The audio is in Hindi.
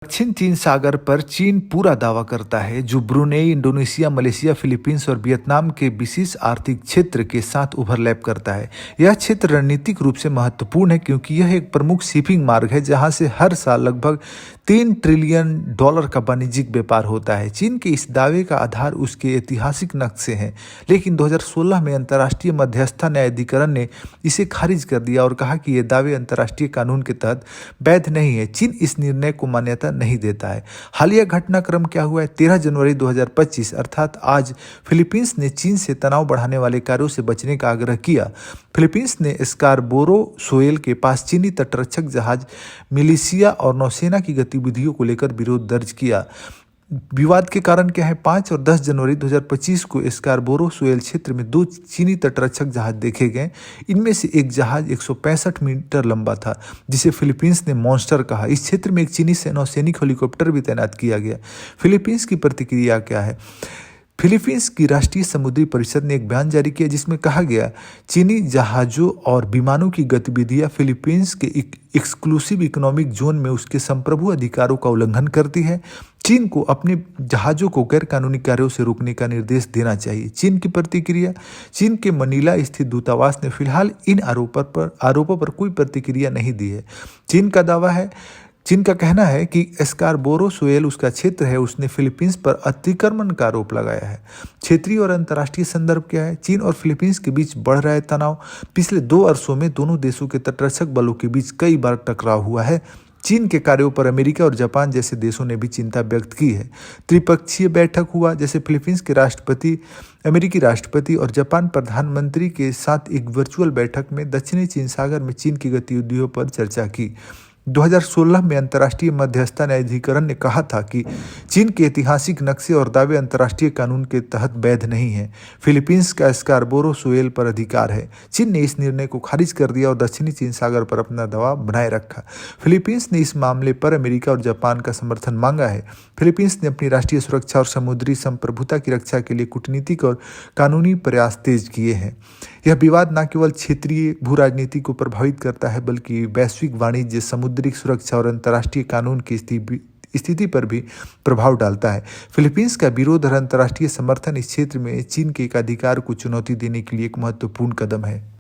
दक्षिण चीन सागर पर चीन पूरा दावा करता है, जो ब्रुनेई, इंडोनेशिया, मलेशिया, फिलीपींस और वियतनाम के विशेष आर्थिक क्षेत्र के साथ ओवरलैप करता है। यह क्षेत्र रणनीतिक रूप से महत्वपूर्ण है क्योंकि यह एक प्रमुख शिपिंग मार्ग है जहां से हर साल लगभग $3 ट्रिलियन का वाणिज्यिक व्यापार होता है। चीन के इस दावे का आधार उसके ऐतिहासिक नक्शे हैं, लेकिन 2016 में अंतर्राष्ट्रीय मध्यस्थता न्यायाधिकरण ने इसे खारिज कर दिया और कहा कि ये दावे अंतर्राष्ट्रीय कानून के तहत वैध नहीं है। चीन इस निर्णय को मान्यता नहीं देता है। हालिया घटनाक्रम क्या हुआ है? 13 जनवरी 2025 अर्थात आज फिलीपींस ने चीन से तनाव बढ़ाने वाले कार्यों से बचने का आग्रह किया। फिलीपींस ने स्कारबोरो सोएल के पास चीनी तटरक्षक जहाज मिलिशिया और नौसेना की गतिविधियों को लेकर विरोध दर्ज किया। विवाद के कारण क्या है? 5 और 10 जनवरी 2025 को स्कारबोरो सोएल क्षेत्र में 2 चीनी तटरक्षक जहाज देखे गए। इनमें से एक जहाज 165 मीटर लंबा था, जिसे फिलीपींस ने मॉन्स्टर कहा। इस क्षेत्र में एक चीनी नौसैनिक हेलीकॉप्टर भी तैनात किया गया। फिलीपींस की प्रतिक्रिया क्या है? फिलीपींस की राष्ट्रीय समुद्री परिषद ने एक बयान जारी किया जिसमें कहा गया, चीनी जहाजों और विमानों की गतिविधियां फिलीपींस के एक्सक्लूसिव इकोनॉमिक जोन में उसके संप्रभु अधिकारों का उल्लंघन करती है। चीन को अपने जहाजों को गैरकानूनी कार्यों से रोकने का निर्देश देना चाहिए। चीन की प्रतिक्रिया। चीन के मनीला स्थित दूतावास ने फिलहाल इन आरोपों पर कोई प्रतिक्रिया नहीं दी है। चीन का कहना है कि स्कारबोरो सोएल उसका क्षेत्र है। उसने फिलीपींस पर अतिक्रमण का आरोप लगाया है। क्षेत्रीय और अंतर्राष्ट्रीय संदर्भ क्या है? चीन और फिलीपींस के बीच बढ़ रहा है तनाव। पिछले 2 वर्षों में दोनों देशों के तटरक्षक बलों के बीच कई बार टकराव हुआ है। चीन के कार्यों पर अमेरिका और जापान जैसे देशों ने भी चिंता व्यक्त की है। त्रिपक्षीय बैठक हुआ, जैसे फिलीपींस के राष्ट्रपति, अमेरिकी राष्ट्रपति और जापान प्रधानमंत्री के साथ एक वर्चुअल बैठक में दक्षिणी चीन सागर में चीन की गतिविधियों पर चर्चा की। 2016 में अंतर्राष्ट्रीय मध्यस्थता न्यायाधिकरण ने कहा था कि चीन के ऐतिहासिक नक्शे और दावे अंतर्राष्ट्रीय कानून के तहत वैध नहीं है। फिलीपींस का स्कारबोरो सोएल पर अधिकार है। चीन ने इस निर्णय को खारिज कर दिया और दक्षिणी चीन सागर पर अपना दबाव बनाए रखा। फिलीपींस ने इस मामले पर अमेरिका और जापान का समर्थन मांगा है। फिलीपींस ने अपनी राष्ट्रीय सुरक्षा और समुद्री संप्रभुता की रक्षा के लिए कूटनीतिक और कानूनी प्रयास तेज किए हैं। यह विवाद न केवल क्षेत्रीय भू राजनीति को प्रभावित करता है, बल्कि वैश्विक वाणिज्य, समुद्री सुरक्षा और अंतर्राष्ट्रीय कानून की स्थिति पर भी प्रभाव डालता है। फिलीपींस का विरोध और अंतर्राष्ट्रीय समर्थन इस क्षेत्र में चीन के एकाधिकार को चुनौती देने के लिए एक महत्वपूर्ण कदम है।